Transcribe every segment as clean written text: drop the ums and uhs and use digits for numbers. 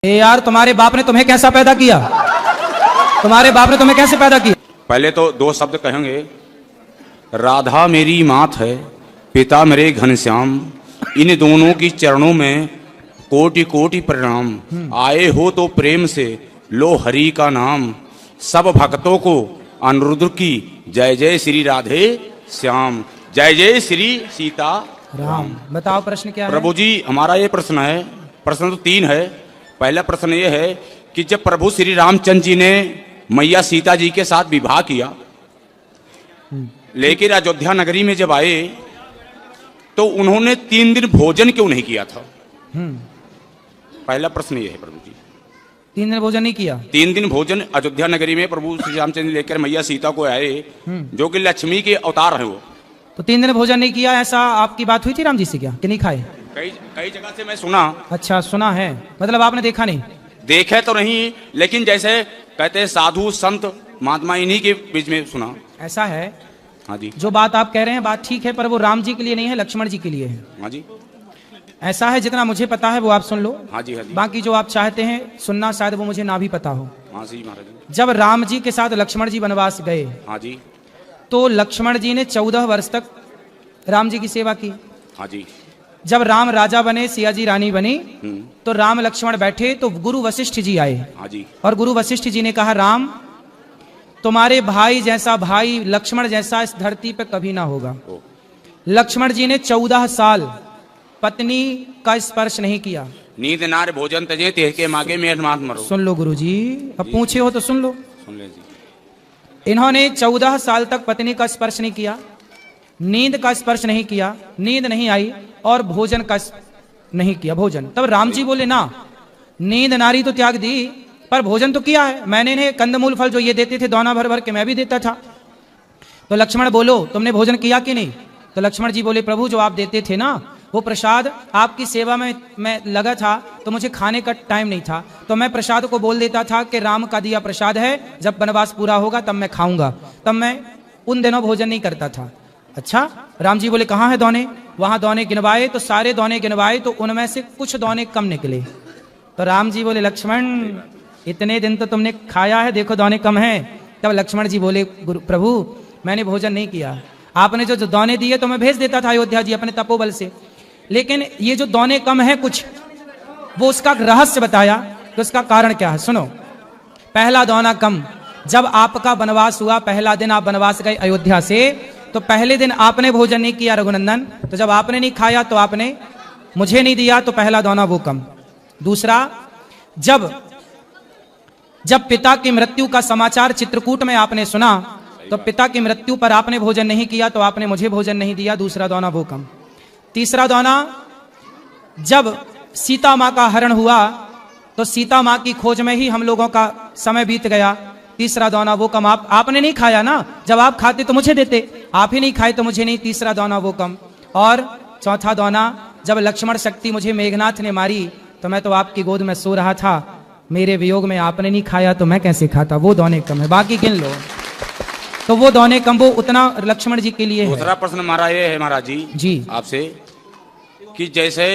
यार तुम्हारे बाप ने तुम्हें कैसा पैदा किया? तुम्हारे बाप ने तुम्हें कैसे पैदा किया? पहले तो दो शब्द कहेंगे। राधा मेरी मात है, पिता मेरे घनश्याम, इन दोनों की चरणों में कोटि कोटि प्रणाम। आए हो तो प्रेम से लो हरि का नाम, सब भक्तों को अनुरुद्ध की जय जय श्री राधे श्याम, जय जय श्री सीता राम। बताओ प्रश्न क्या है? प्रभु जी हमारा ये प्रश्न है, प्रश्न तो तीन है। पहला प्रश्न ये है कि जब प्रभु श्री रामचंद्र जी ने मैया सीता जी के साथ विवाह किया, लेकिन अयोध्या नगरी में जब आए तो उन्होंने 3 दिन भोजन क्यों नहीं किया था? पहला प्रश्न ये है प्रभु जी। 3 दिन भोजन नहीं किया? 3 दिन भोजन अयोध्या नगरी में प्रभु श्री रामचंद्र लेकर मैया सीता को आए, जो कि लक्ष्मी के अवतार है वो। तो 3 दिन भोजन नहीं किया, ऐसा आपकी बात हुई थी राम जी से क्या कि नहीं खाए? कई जगह से मैं सुना। अच्छा सुना है, मतलब आपने देखा नहीं? देखे तो नहीं, लेकिन जैसे कहते हैं साधु संत महात्मा इन्हीं के बीच में सुना। ऐसा है? हाँ जी। जो बात आप कह रहे हैं बात ठीक है, पर वो राम जी के लिए नहीं है, लक्ष्मण जी के लिए है। हाँ जी। ऐसा है, जितना मुझे पता है वो आप सुन लो। हाँ जी, हाँ जी। बाकी जो आप चाहते हैं सुनना शायद वो मुझे ना भी पता हो। हाँ जी महाराज। जब राम जी के साथ लक्ष्मण जी वनवास गए, हाँ जी। तो लक्ष्मण जी ने 14 वर्ष तक राम जी की सेवा की। हाँ जी। जब राम राजा बने, सिया जी रानी बनी, हम्म। तो राम लक्ष्मण बैठे तो गुरु वशिष्ठ जी आए। हाँ जी। और गुरु वशिष्ठ जी ने कहा, राम तुम्हारे भाई जैसा भाई लक्ष्मण जैसा इस धरती पे कभी ना होगा। लक्ष्मण जी ने 14 साल पत्नी का स्पर्श नहीं किया। नींद नार भोजन तजे तेह के मागे में मात मरो। सुन लो गुरु जी, अब पूछे हो तो सुन लो। सुन ले जी। इन्होंने 14 साल तक पत्नी का स्पर्श नहीं किया, नींद का स्पर्श नहीं किया, नींद नहीं आई, और भोजन का नहीं किया भोजन। तब राम जी बोले, ना नींद नारी तो त्याग दी, पर भोजन तो किया है मैंने। इन्हें कंदमूल फल जो ये देते थे दौना भर भर के मैं भी देता था। तो लक्ष्मण बोलो, तुमने भोजन किया कि नहीं? तो लक्ष्मण जी बोले, प्रभु जो आप देते थे ना वो प्रसाद, आपकी सेवा में मैं लगा था तो मुझे खाने का टाइम नहीं था, तो मैं प्रसाद को बोल देता था कि राम का दिया प्रसाद है, जब वनवास पूरा होगा तब मैं खाऊंगा। तब मैं उन दिनों भोजन नहीं करता था। अच्छा, राम जी बोले कहाँ है दौने? वहां दौने गिनवाए तो सारे दौने गिनवाए तो उनमें से कुछ दौने कम निकले। तो राम जी बोले, लक्ष्मण इतने दिन तो तुमने खाया है, देखो दौने कम हैं। तब लक्ष्मण जी बोले, प्रभु मैंने भोजन नहीं किया, आपने जो दौने दिए तो मैं भेज देता था अयोध्या जी अपने तपोबल से, लेकिन ये जो दौने कम है कुछ, वो उसका रहस्य बताया कि उसका कारण क्या है। सुनो, पहला दौना कम, जब आपका वनवास हुआ, पहला दिन आप वनवास गए अयोध्या से, तो पहले दिन आपने भोजन नहीं किया रघुनंदन, तो जब आपने नहीं खाया तो आपने मुझे नहीं दिया, तो पहला दौना वो कम। दूसरा, जब पिता की मृत्यु का समाचार चित्रकूट में आपने सुना, तो पिता की मृत्यु पर आपने भोजन नहीं किया, तो आपने मुझे भोजन नहीं दिया, दूसरा दौना वो कम। तीसरा दौना, जब सीता माँ का हरण हुआ तो सीता माँ की खोज में ही हम लोगों का समय बीत गया, तीसरा दौना वो कम। आपने नहीं खाया ना, जब आप खाते तो मुझे देते, आप ही नहीं खाए तो मुझे नहीं, तीसरा दौना वो कम। और चौथा दौना, जब लक्ष्मण शक्ति मुझे मेघनाथ ने मारी तो मैं तो आपकी गोद में सो रहा था, मेरे वियोग में आपने नहीं खाया तो मैं कैसे खाता, वो दौने कम है। बाकी गिन लो, तो वो दौने कम, वो उतना लक्ष्मण जी के लिए है। दूसरा प्रश्न हमारा ये है महाराज जी आपसे, कि जैसे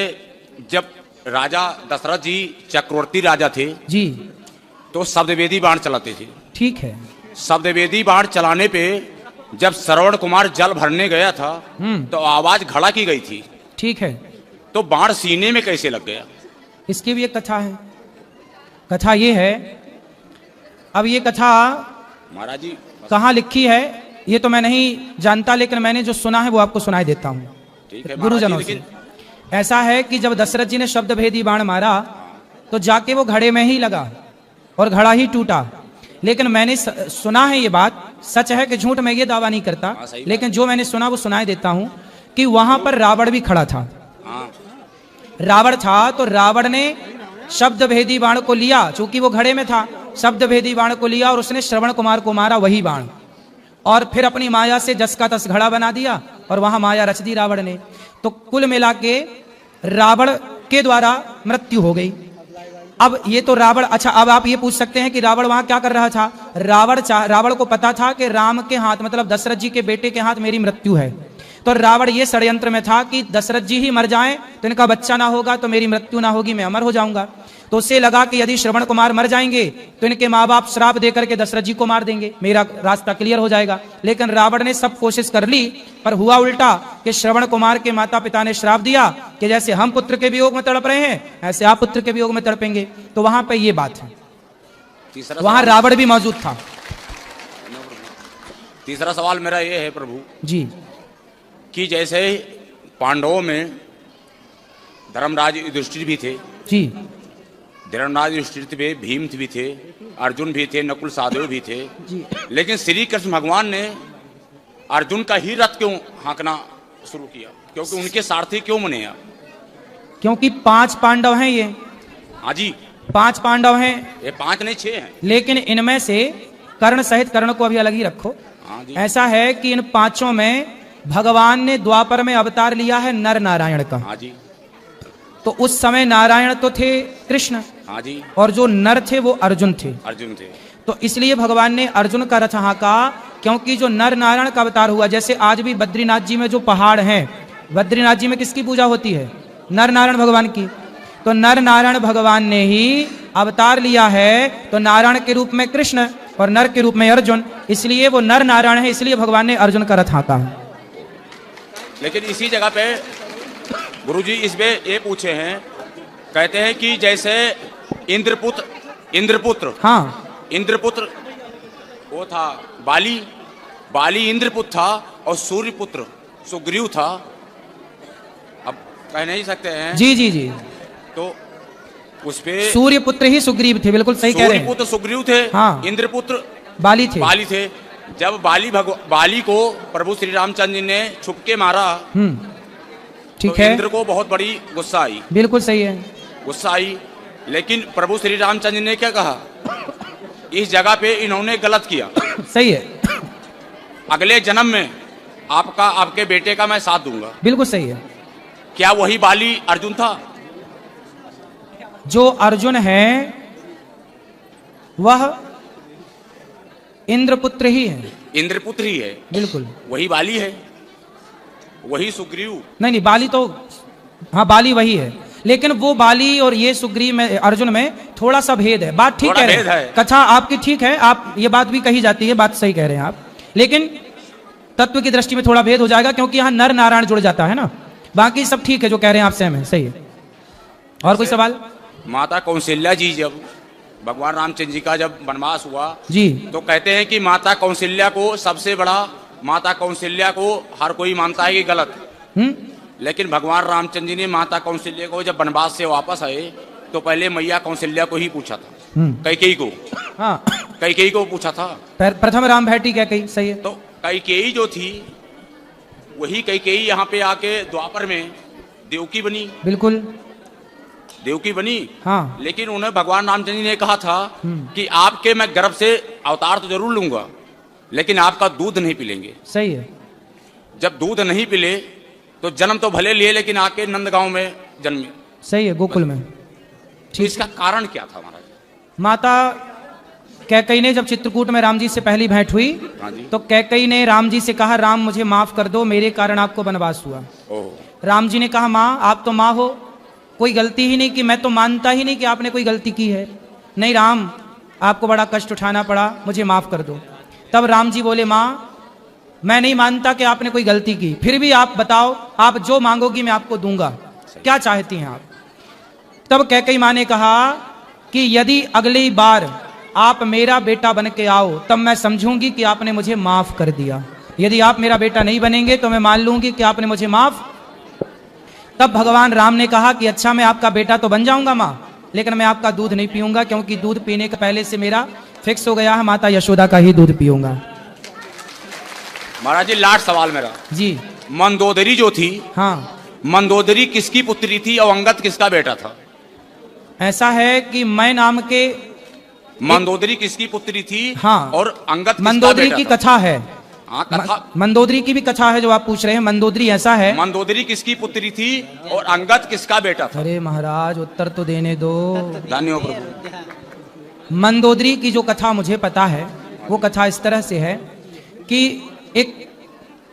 जब राजा दशरथ जी चक्रवर्ती राजा थे जी, तो शब्दवेदी बाण चलाते थे। ठीक है। शब्दवेदी बाण चलाने पे जब श्रवण कुमार जल भरने गया था तो आवाज खड़ा की गई थी। ठीक है। तो बाण सीने में कैसे लग गया? इसकी भी एक कथा है। कथा ये है, अब ये कथा महाराज जी कहाँ लिखी है ये तो मैं नहीं जानता, लेकिन मैंने जो सुना है वो आपको सुनाई देता हूँ ठीक है गुरुजनों से। ऐसा है कि जब दशरथ जी ने शब्द भेदी बाण मारा तो जाके वो घड़े में ही लगा और घड़ा ही टूटा। लेकिन मैंने सुना है, ये बात सच है कि झूठ, मैं ये दावा नहीं करता, लेकिन जो मैंने सुना वो सुनाई देता हूं कि वहां पर रावण भी खड़ा था। रावण था तो रावण ने शब्द भेदी बाण को लिया, चूंकि वो घड़े में था, शब्द भेदी बाण को लिया और उसने श्रवण कुमार को मारा वही बाण, और फिर अपनी माया से जस का तस घड़ा बना दिया और वहां माया रच दी रावण ने। तो कुल मिला के रावण के द्वारा मृत्यु हो गई। अब ये तो रावण, अच्छा अब आप ये पूछ सकते हैं कि रावण वहां क्या कर रहा था? रावण को पता था कि राम के हाथ, मतलब दशरथ जी के बेटे के हाथ मेरी मृत्यु है, तो रावण ये षड्यंत्र में था कि दशरथ जी ही मर जाएं तो इनका बच्चा ना होगा तो मेरी मृत्यु ना होगी, मैं अमर हो जाऊंगा। तो उससे लगा कि यदि श्रवण कुमार मर जाएंगे तो इनके माँ बाप श्राप देकर के दशरथ जी को मार देंगे, मेरा रास्ता क्लियर हो जाएगा। लेकिन रावण ने सब कोशिश कर ली, पर हुआ उल्टा कि श्रवण कुमार के माता पिता ने श्राप दिया कि जैसे हम पुत्र के वियोग में तड़प रहे हैं ऐसे आप पुत्र के वियोग में तड़पेंगे। तो वहां पे ये बात है, वहां रावण भी मौजूद था। तीसरा सवाल मेरा ये है प्रभु जी कि जैसे पांडवों में धर्मराज युधिष्ठिर भी थे, जी धर्मराज युधिष्ठिर पे भीम भी थे, अर्जुन भी थे, नकुल सहदेव भी थे, लेकिन श्री कृष्ण भगवान ने अर्जुन का ही रथ क्यों हाँकना शुरू किया? क्योंकि उनके सारथी क्यों बने आप? क्योंकि 5 पांडव हैं ये। हाँ जी, 5 पांडव हैं, ये 5 नहीं 6 हैं। लेकिन इनमें से कर्ण सहित, कर्ण को अभी अलग ही रखो। हाँ जी, ऐसा है कि इन 5 में भगवान ने द्वापर में अवतार लिया है नर नारायण का। हाँ जी, तो उस समय नारायण तो थे कृष्ण, हाँ जी, और जो नर थे वो अर्जुन थे। अर्जुन थे। तो इसलिए भगवान ने अर्जुन का रथ हाँका, क्योंकि जो नर नारायण का अवतार हुआ, जैसे आज भी बद्रीनाथ जी में जो पहाड़ हैं, बद्रीनाथ जी में किसकी पूजा होती है? नर नारायण भगवान की। तो नर नारायण भगवान ने ही अवतार लिया है, तो नारायण के रूप में कृष्ण और नर के रूप में अर्जुन, इसलिए वो नर नारायण है, इसलिए भगवान ने अर्जुन का रथ हाँका है। लेकिन इसी जगह पे गुरुजी इसमें ये पूछे हैं, कहते हैं कि जैसे इंद्रपुत्र हाँ, इंद्रपुत्र वो था बाली, बाली इंद्रपुत्र था और सूर्यपुत्र सुग्रीव था। अब कह नहीं सकते हैं जी जी जी, तो उस पे सूर्य पुत्र ही सुग्रीव थे, बिल्कुल सही कह रहे हैं। सूर्यपुत्र सुग्रीव थे, हाँ, इंद्रपुत्र बाली थे। बाली थे। जब बाली को प्रभु श्री रामचंद्र जी ने छुप के मारा, ठीक तो है, इंद्र को बहुत बड़ी गुस्सा आई, बिल्कुल सही है, गुस्सा आई। लेकिन प्रभु श्री रामचंद्र जी ने क्या कहा? इस जगह पे इन्होंने गलत किया, सही है, अगले जन्म में आपके बेटे का मैं साथ दूंगा। बिल्कुल सही है। क्या वही बाली अर्जुन था? जो अर्जुन है वह इंद्रपुत्र ही है, इंद्रपुत्र ही है, बिल्कुल। वही बाली है, वही सुग्रीव नहीं, बाली तो, हाँ बाली वही है, लेकिन वो बाली और ये सुग्रीव में, अर्जुन में थोड़ा सा भेद है। बात ठीक कह रहे हैं, कथा आपकी ठीक है, आप ये बात भी कही जाती है, बात सही कह रहे हैं आप, लेकिन तत्व की दृष्टि में थोड़ा भेद हो जाएगा, क्योंकि यहाँ नर नारायण जुड़ जाता है ना। बाकी सब ठीक है जो कह रहे हैं आप, सहम है, सही है। और कोई सवाल? माता कौशल्या जी जब भगवान रामचंद्र जी का जब वनवास हुआ जी, तो कहते हैं कि माता कौशल्या को सबसे बड़ा, माता कौशल्या को हर कोई मानता है कि गलत, लेकिन भगवान रामचंद्र जी ने माता कौशल्या को जब वनवास से वापस आए तो पहले मैया कौशल्या को ही पूछा था, कैकेयी को, हाँ कैकेयी को पूछा था। प्रथम राम भेटी कैकेयी, सही है। तो कैकेयी जो थी वही कैकेयी यहाँ पे आके द्वापर में देवकी बनी, बिल्कुल देवकी बनी। हाँ, लेकिन उन्हें भगवान रामचंद्र जी ने कहा था कि आपके मैं गर्भ से अवतार तो जरूर लूंगा, लेकिन आपका दूध नहीं पिलेंगे। सही है। जब दूध नहीं पिले तो जन्म तो भले लिए, लेकिन आके नंदगांव में जन्मे। सही है, गोकुल में। तो इसका कारण क्या था महाराज? माता कैकेयी ने जब चित्रकूट में राम जी से पहली भेंट हुई, हाँ जी, तो कैकेयी ने राम जी से कहा, राम मुझे माफ कर दो, मेरे कारण आपको वनवास हुआ। राम जी ने कहा, माँ आप तो माँ हो, कोई गलती ही नहीं की, मैं तो मानता ही नहीं कि आपने कोई गलती की है। नहीं राम, आपको बड़ा कष्ट उठाना पड़ा, मुझे माफ कर दो। तब राम जी बोले, माँ मैं नहीं मानता कि आपने कोई गलती की, फिर भी आप बताओ, आप जो मांगोगी मैं आपको दूंगा, क्या चाहती हैं आप? तब कैकेयी माँ ने कहा कि यदि अगली बार आप मेरा बेटा बन के आओ तब मैं समझूंगी कि आपने मुझे माफ कर दिया, यदि आप मेरा बेटा नहीं बनेंगे तो मैं मान लूंगी कि आपने मुझे माफ। तब भगवान राम ने कहा कि अच्छा मैं आपका बेटा तो बन जाऊंगा माँ, लेकिन मैं आपका दूध नहीं पीऊंगा, क्योंकि दूध पीने के पहले से मेरा फिक्स हो गया है, माता यशोदा का ही दूध पीऊंगा। महाराज जी लास्ट सवाल मेरा जी, मंदोदरी जो थी, हाँ, मंदोदरी किसकी पुत्री थी और अंगद किसका बेटा था? ऐसा है कि मैं नाम के मंदोदरी किसकी पुत्री थी, हाँ, और अंगद किसका मंदोदरी बेटा की था? कथा है। हाँ, कथा मंदोदरी की भी कथा है जो आप पूछ रहे हैं। मंदोदरी ऐसा है, मंदोदरी किसकी पुत्री थी और अंगद किसका बेटा था? अरे महाराज उत्तर तो देने दो। धन्यवाद प्रभु। मंदोदरी की जो कथा मुझे पता है, वो कथा इस तरह से है कि एक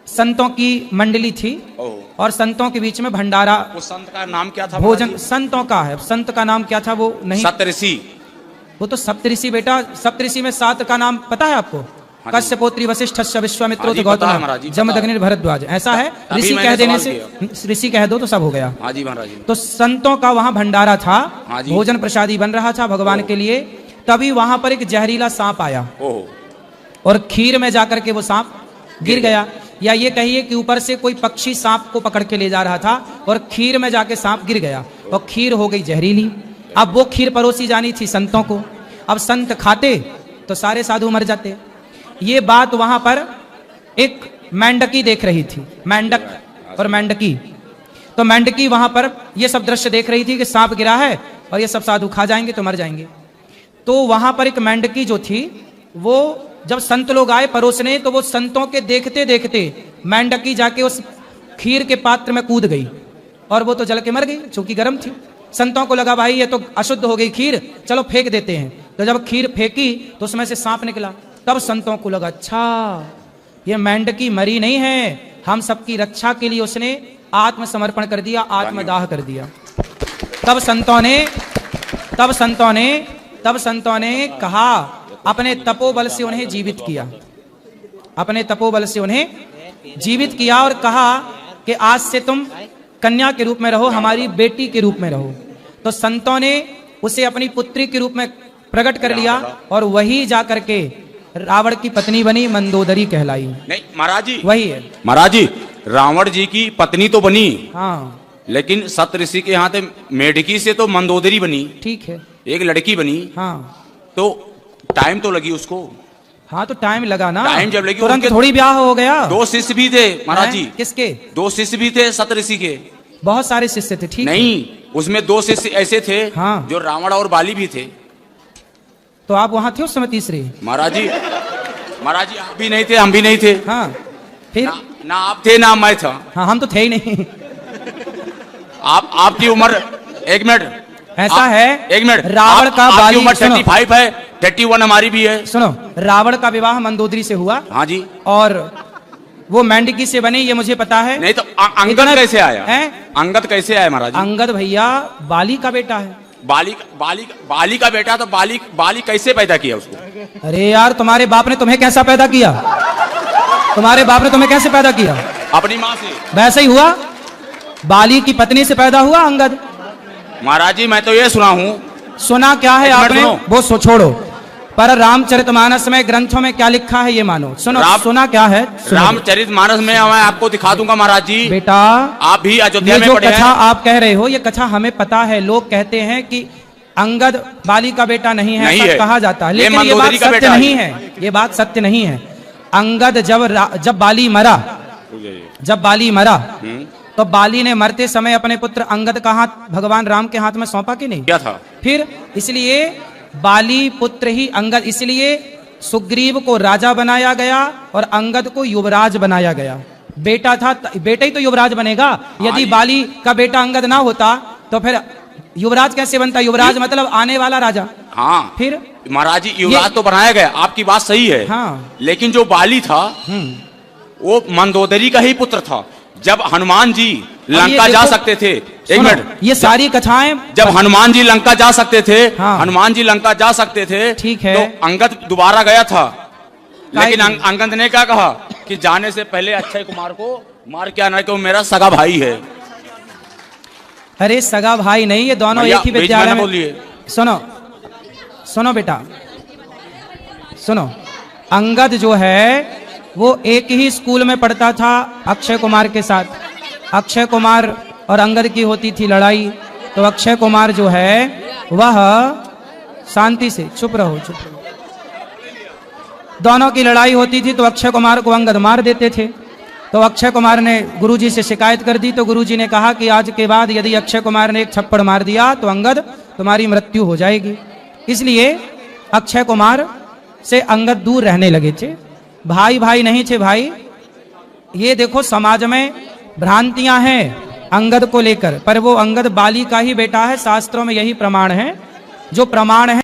संतों की मंडली थी ओह। और संतों के बीच में भंडारा, उस संत का नाम क्या था भोजन। महाराज संतों का है, संत का नाम क्या था वो जी? नहीं, सप्तऋषि। वो तो सप्तऋषि बेटा। सप्तऋषि में 7 का नाम पता है आपको? जी। कश्यपोत्री वशिष्ठ विश्वामित्रो हाँ जी, तो पता है गौतम महाराज जी, पता जमदग्नि भरद्वाज, ऐसा है। तभी ऋषि मैंने कह देने सवाल से, ऋषि कह दो तो सब हो गया। हाँ जी महाराज जी। तो संतों का वहां भंडारा था, हाँ जी। भोजन प्रसादी बन रहा था भगवान ओह। के लिए। तभी वहां पर एक जहरीला सांप आया ओह। और खीर में जाकर के वो सांप गिर गया, या ये कहिए कि ऊपर से कोई पक्षी सांप को पकड़ के ले जा रहा था और खीर में जाके सांप गिर गया और खीर हो गई जहरीली। अब वो खीर परोसी जानी थी संतों को, अब संत खाते तो सारे साधु मर जाते। ये बात वहां पर एक मेंढकी देख रही थी, मेंढक और मेंढकी। तो मेंढकी वहां पर ये सब दृश्य देख रही थी कि सांप गिरा है और ये सब साधु खा जाएंगे तो मर जाएंगे। तो वहां पर एक मेंढकी जो थी, वो जब संत लोग आए परोसने, तो वो संतों के देखते देखते मेंढकी जाके उस खीर के पात्र में कूद गई और वो तो जल के मर गई, चूंकि गर्म थी। संतों को लगा भाई ये तो अशुद्ध हो गई खीर, चलो फेंक देते हैं। तो जब खीर फेंकी तो उसमें से सांप निकला। तब संतों को लगा अच्छा ये मेंढकी मरी नहीं है, हम सबकी रक्षा के लिए उसने आत्मसमर्पण कर दिया, आत्मदाह कर दिया। तब संतों ने कहा, अपने तपोबल से उन्हें जीवित किया, अपने तपोबल से उन्हें जीवित किया और कहा कि आज से तुम कन्या के रूप में रहो, हमारी बेटी के रूप में रहो। तो संतों ने उसे अपनी पुत्री के रूप में प्रकट कर लिया और वही जाकर के रावण की पत्नी बनी, मंदोदरी कहलाई। नहीं महाराज जी, वही है महाराज जी, रावण जी की पत्नी तो बनी, हाँ लेकिन सप्तऋषि के यहाँ थे मेढकी से तो मंदोदरी बनी, ठीक है, एक लड़की बनी। हाँ तो टाइम तो लगी उसको, हाँ तो टाइम लगा ना, टाइम जब लगी, तुरंत उनके थोड़ी ब्याह हो गया। 2 शिष्य भी थे महाराज जी, किसके? 2 शिष्य भी थे सप्तऋषि के। बहुत सारे शिष्य थे, ठीक है। नहीं, उसमें 2 शिष्य ऐसे थे हाँ। जो रावण और बाली भी थे। तो आप वहां थे उस समय तीसरे? महाराज जी आप भी नहीं थे, हम भी नहीं थे। हाँ फिर ना आप थे ना मैं था। हाँ हम तो थे ही नहीं। आपकी उम्र, एक मिनट, ऐसा है, एक मिनट, रावण का आपकी बाली, उम्र सुनो। 35 है, 31 हमारी भी है। सुनो, रावण का विवाह मंदोदरी से हुआ। हाँ जी। और वो मेंढकी से बनी, ये मुझे पता है। नहीं तो अंगद इतना- कैसे आया? है? अंगद कैसे आया महाराज जी? अंगद भैया बाली का बेटा है। बाली का बेटा, तो बाली कैसे पैदा किया उसको? अरे यार, तुम्हारे बाप ने तुम्हें कैसा पैदा किया? तुम्हारे बाप ने तुम्हें कैसे पैदा किया? अपनी माँ से। वैसे ही हुआ, बाली की पत्नी से पैदा हुआ अंगद। महाराज जी मैं तो ये सुना हूँ। सुना क्या है एक मिनट आपने? सुनो। वो छोड़ो, पर रामचरितमानस में ग्रंथों में क्या लिखा है ये मानो। सुनो, सुना क्या है? रामचरितमानस में मैं आपको दिखा दूंगा महाराज जी। बेटा, आप भी अयोध्या ये में जो पढ़े कथा हैं। आप कह रहे हो, ये कथा हमें पता है। लोग कहते हैं कि अंगद बाली का बेटा नहीं है, ऐसा कहा जाता है, लेकिन ये बात सत्य नहीं है। ये बात सत्य नहीं है। अंगद जब बाली मरा तो बाली ने मरते समय अपने पुत्र अंगद का हाथ भगवान राम के हाथ में सौंपा कि नहीं? क्या था? फिर इसलिए बाली पुत्र ही अंगद, इसलिए सुग्रीव को राजा बनाया गया और अंगद को युवराज बनाया गया। बेटा था, बेटा ही तो युवराज बनेगा। यदि बाली का बेटा अंगद ना होता तो फिर युवराज कैसे बनता? युवराज मतलब आने वाला राजा। हाँ, फिर महाराज जी युवराज तो बनाया गया, आपकी बात सही है। हाँ। लेकिन जो बाली था वो मंदोदरी का ही पुत्र था। जब हनुमान जी लंका जा सकते थे, एक मिनट, ये सारी कथाएं, जब हनुमान जी लंका जा सकते थे, हाँ। हनुमान जी लंका जा सकते थे, ठीक है, तो अंगद दोबारा गया था। लेकिन अंगद ने क्या कहा कि जाने से पहले अक्षय कुमार को मार के आना, क्यों मेरा सगा भाई है। अरे सगा भाई नहीं, ये दोनों एक ही विद्यालय में। बोलिए, सुनो बेटा, सुनो। अंगद जो है वो एक ही स्कूल में पढ़ता था अक्षय कुमार के साथ। अक्षय कुमार और अंगद की होती थी लड़ाई, तो अक्षय कुमार जो है वह, शांति से, चुप रहो। दोनों की लड़ाई होती थी तो अक्षय कुमार को अंगद मार देते थे। तो अक्षय कुमार ने गुरुजी से शिकायत कर दी, तो गुरुजी ने कहा कि आज के बाद यदि अक्षय कुमार ने एक थप्पड़ मार दिया तो अंगद तुम्हारी मृत्यु हो जाएगी। इसलिए अक्षय कुमार से अंगद दूर रहने लगे थे। भाई भाई नहीं थे भाई। ये देखो समाज में भ्रांतियां हैं अंगद को लेकर, पर वो अंगद बाली का ही बेटा है। शास्त्रों में यही प्रमाण है। जो प्रमाण है